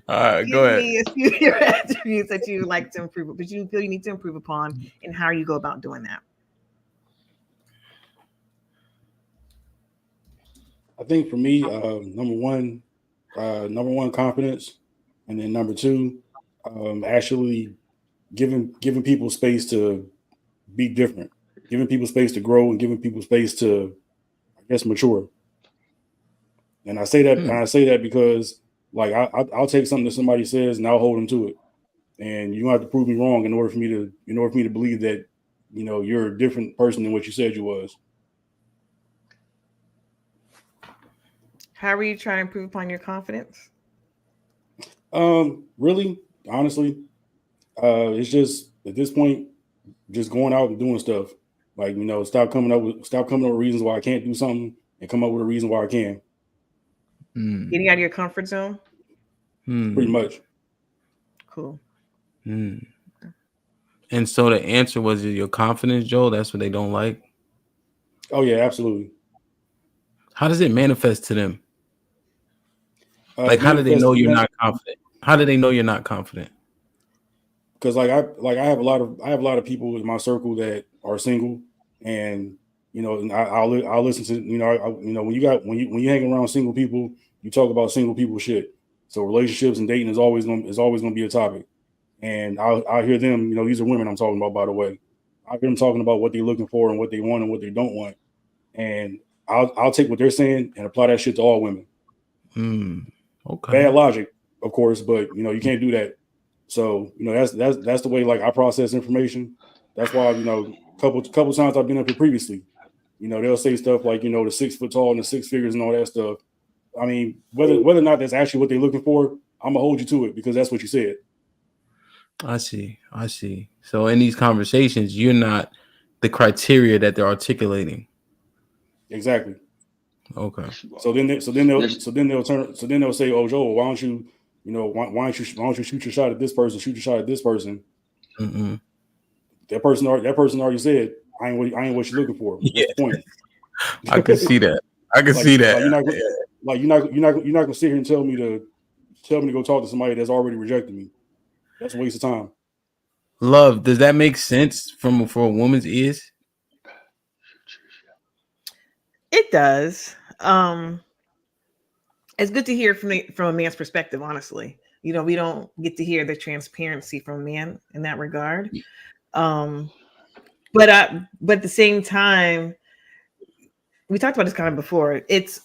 All right, go Give ahead. me a few of your attributes that you like to improve, but you feel you need to improve upon, and how you go about doing that. I think for me, number one, confidence, and then number two, actually giving people space to be different, giving people space to grow, and giving people space to, I guess, mature. And I say that because like I'll take something that somebody says and I'll hold them to it, and you don't have to prove me wrong in order for me to believe that you're a different person than what you said you was. How are you trying to improve upon your confidence? Really, honestly, it's just at this point, just going out and doing stuff. Like stop coming up with reasons why I can't do something, and come up with a reason why I can. Getting out of your comfort zone. Pretty much. Cool. And so the answer was your confidence, Joe. That's what they don't like. Oh yeah, absolutely. How does it manifest to them? Like, how do they Manifest know to you're them not confident? How do they know you're not confident? because I have a lot of people in my circle that are single, and and I'll listen to when you hang around single people, you talk about single people shit. So relationships and dating is always gonna be a topic, and I'll hear them. These are women I'm talking about, by the way. I hear them talking about what they're looking for and what they want and what they don't want, and I'll take what they're saying and apply that shit to all women. Okay. Bad logic, of course, but you can't do that. So that's the way like I process information. That's why couple times I've been up here previously. They'll say stuff like the 6 foot tall and the six figures and all that stuff. I mean, whether or not that's actually what they're looking for, I'm gonna hold you to it because that's what you said. I see. So in these conversations, you're not the criteria that they're articulating. Exactly. Okay. So then they'll say, "Oh, Joel, why don't you, why don't you shoot your shot at this person? Shoot your shot at this person." That person already said, "I ain't what you're looking for." Yeah. What's the point? I can see that. Like you're not gonna sit here and tell me to go talk to somebody that's already rejected me. That's a waste of time. Love, does that make sense for a woman's ears? It does. It's good to hear from a man's perspective. Honestly, we don't get to hear the transparency from a man in that regard. But at the same time, we talked about this kind of before. It's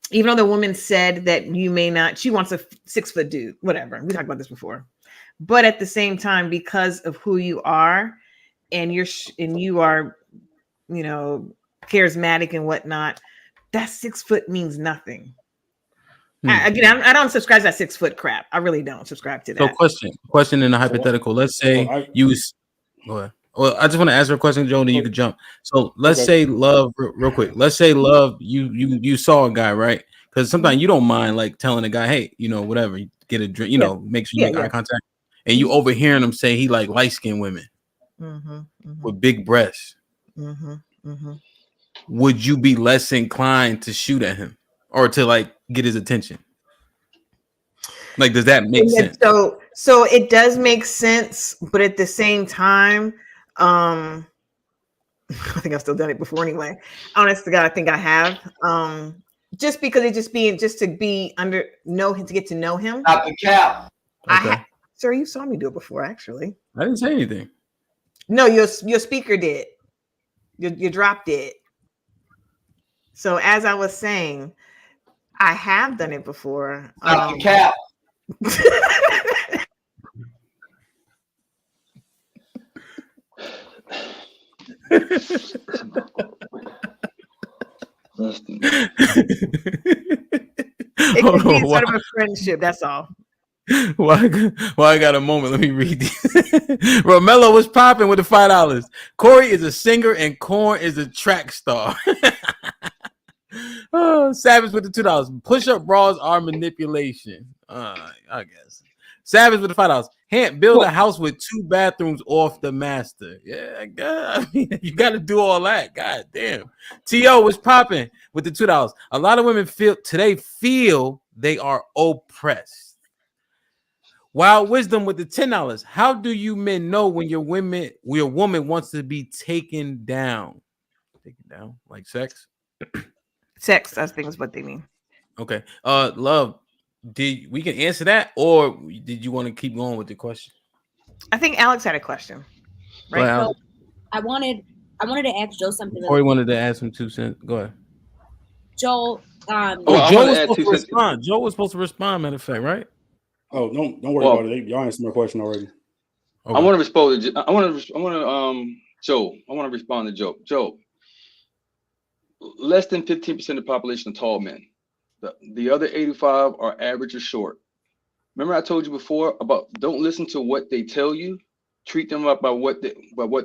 even though the woman said that you may not, she wants a 6 foot dude, whatever. We talked about this before. But at the same time, because of who you are, and you are, charismatic and whatnot, that 6 foot means nothing. I don't subscribe to that 6 foot crap. I really don't subscribe to that. So question in a hypothetical. Let's say go ahead. Well, I just want to ask her a question, Joe, and you could jump. So let's say, Love, real quick. Let's say, Love, you saw a guy, right? Because sometimes you don't mind like telling a guy, hey, whatever, get a drink, make sure you make eye contact, and you overhearing him say he like light skinned women with big breasts. Would you be less inclined to shoot at him or to like get his attention? Like, does that make sense? So it does make sense, but at the same time, I think I've still done it before anyway. Honest to God, I think I have. Just because to get to know him. Not the cap. Okay. Sir, you saw me do it before, actually. I didn't say anything. No, your speaker did. You dropped it. So as I was saying, I have done it before. Not the cap. It could be sort of a friendship. That's all. Why I got a moment? Let me read these. Romello was popping with the $5. Corey is a singer and Corn is a track star. Savage with the $2. Push-up bras are manipulation. I guess. Savage with the $5. Can't build a house with 2 bathrooms off the master. Yeah, God, I mean, you got to do all that. God damn. T.O. was popping with the $2. A lot of women feel they are oppressed. Wild Wisdom with the $10. How do you men know when your woman wants to be taken down? Taken down like sex? Sex, I think is what they mean. Okay. Love, did we can answer that, or did you want to keep going with the question? I think Alex had a question. Go ahead, Right? Alex. I wanted to ask Joe something. Corey wanted to ask him 2 cents. Go ahead. Joe. Joe was supposed to respond. Joe was supposed to respond. Matter of fact, right? Oh, don't worry about it. Y'all answered my question already. Okay. I want to respond to. I want to. Joe. I want to respond to Joe. Joe. Less than 15% of the population are tall men. The other 85 are average or short. Remember, I told you before about don't listen to what they tell you. Treat them up by what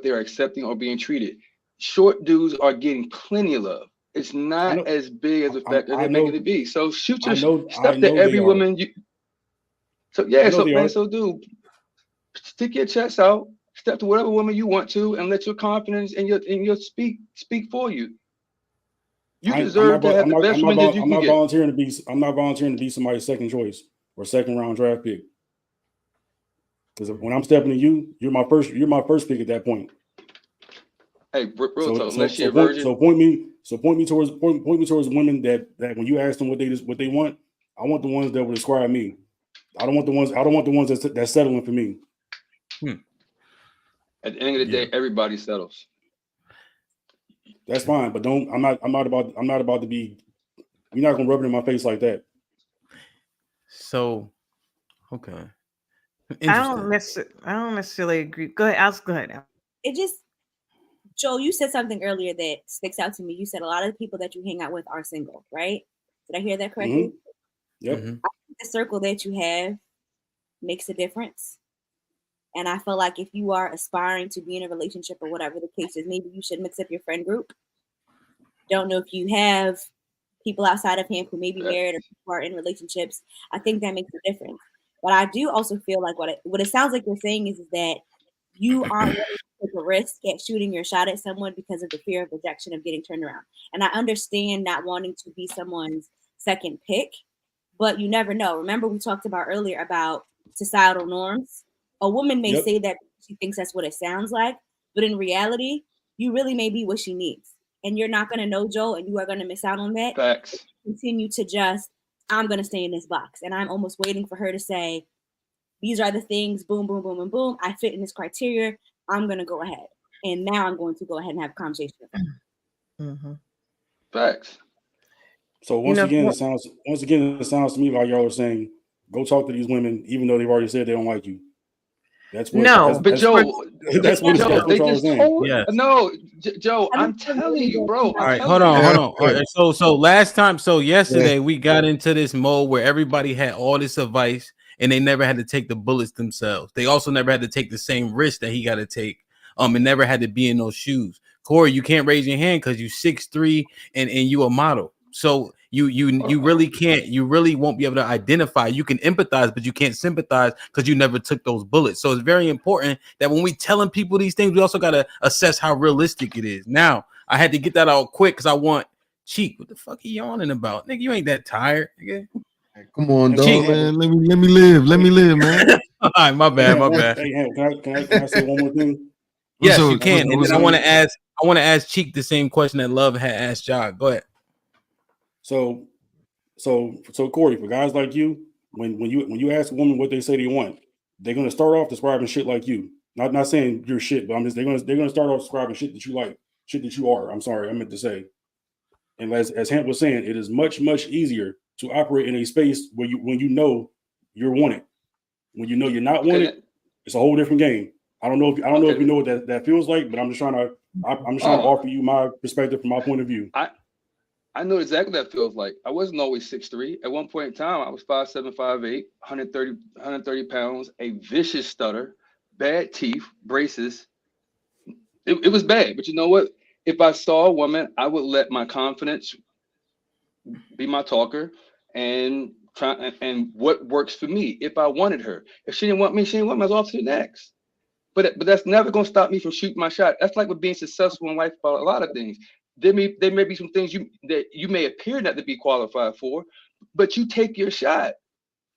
they're accepting or being treated. Short dudes are getting plenty of love. It's not as big as the fact that they're making it be. So shoot your stuff to every woman. So dude, stick your chest out, step to whatever woman you want to, and let your confidence and your speak for you. You deserve to have the best woman that you can get. I'm not volunteering to be somebody's second choice or second round draft pick. Because when I'm stepping to you, you're my first pick at that point. Hey, real talk. Unless you're a virgin. Point me towards women that when you ask them what they want, I want the ones that will describe me. I don't want the ones that's settling for me. At the end of the day, everybody settles. That's fine, but I'm not about to be. You're not gonna rub it in my face like that. So, okay. I don't necessarily agree. Go ahead, Alex. Go ahead. It just, Joel, you said something earlier that sticks out to me. You said a lot of the people that you hang out with are single, right? Did I hear that correctly? Mm-hmm. Yep. I think the circle that you have makes a difference. And I feel like if you are aspiring to be in a relationship or whatever the case is, maybe you should mix up your friend group. Don't know if you have people outside of him who may be married or who are in relationships. I think that makes a difference. But I do also feel like what it sounds like you're saying is that you aren't willing to take a risk at shooting your shot at someone because of the fear of rejection of getting turned around. And I understand not wanting to be someone's second pick, but you never know. Remember, we talked about earlier about societal norms. A woman may say that she thinks that's what it sounds like, but in reality, you really may be what she needs. And you're not going to know, Joe, and you are going to miss out on that. Facts. Continue to just, I'm going to stay in this box. And I'm almost waiting for her to say, these are the things, boom, boom, boom, and boom. I fit in this criteria. I'm going to go ahead. And now I'm going to go ahead and have a conversation with her. Mm-hmm. Facts. So once again, it sounds to me like y'all are saying, go talk to these women, even though they've already said they don't like you. That's what. No, but Joe, that's what y'all saying. Yeah. No, Joe, I'm telling you, bro. All right, hold on. All right, so yesterday we got into this mode where everybody had all this advice and they never had to take the bullets themselves. They also never had to take the same risk that he got to take. And never had to be in those shoes. Corey, you can't raise your hand because you 6'3" and you a model. So you really can't, you really won't be able to identify. You can empathize, but you can't sympathize because you never took those bullets. So it's very important that when we telling people these things, we also got to assess how realistic it is. Now, I had to get that out quick because I want Cheek. What the fuck are you yawning about? Nigga, you ain't that tired, nigga. Hey, come on, dog, man. Let me live, man. All right, my bad. Hey, can I say one more thing? Yes, you can. And then I want to ask Cheek the same question that Love had asked Jog. Go ahead. So Corey, for guys like you, when you ask a woman what they say they want, they're gonna start off describing shit like you. Not saying you're shit, but they're gonna start off describing shit that you like, shit that you are. I'm sorry, I meant to say. And as Hamp was saying, it is much easier to operate in a space when you know you're wanted. When you know you're not wanted, it's a whole different game. I don't know if you know what that feels like, but I'm just trying to offer you my perspective from my point of view. I know exactly what that feels like. I wasn't always 6'3". At one point in time, I was 5'7", 5'8", 130 pounds, a vicious stutter, bad teeth, braces. It was bad, but you know what? If I saw a woman, I would let my confidence be my talker and what works for me. If I wanted her, if she didn't want me, I was off to the next. But that's never gonna stop me from shooting my shot. That's like with being successful in life about a lot of things. There may be some things that you may appear not to be qualified for, but you take your shot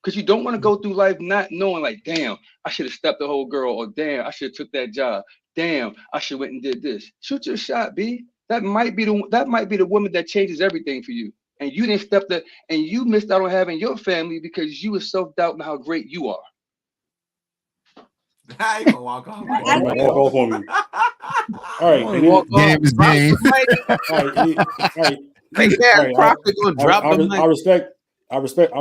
Because you don't want to go through life not knowing, like, damn, I should have stepped the whole girl, or damn, I should have took that job. Damn, I should went and did this. Shoot your shot, B. That might be the woman that changes everything for you. And you didn't step that, and you missed out on having your family because you were self-doubting how great you are. I ain't gonna walk off. Walk off on me. All right, and walk off. Game. All right. I respect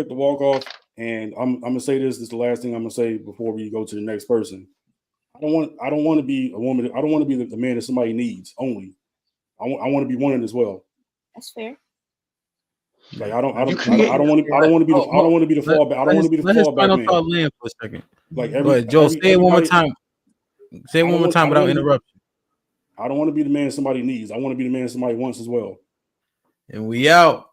the walk off, and I'm gonna say this. This is the last thing I'm gonna say before we go to the next person. I don't want to be a woman. I don't want to be the man that somebody needs only. I want to be one as well. That's fair. Like I don't want to be the fallback. I don't want to be the fallback man. Land for a second. Like Joe, say it one more time. Say it one more time without interruption. I don't want to be the man somebody needs. I want to be the man somebody wants as well. And we out.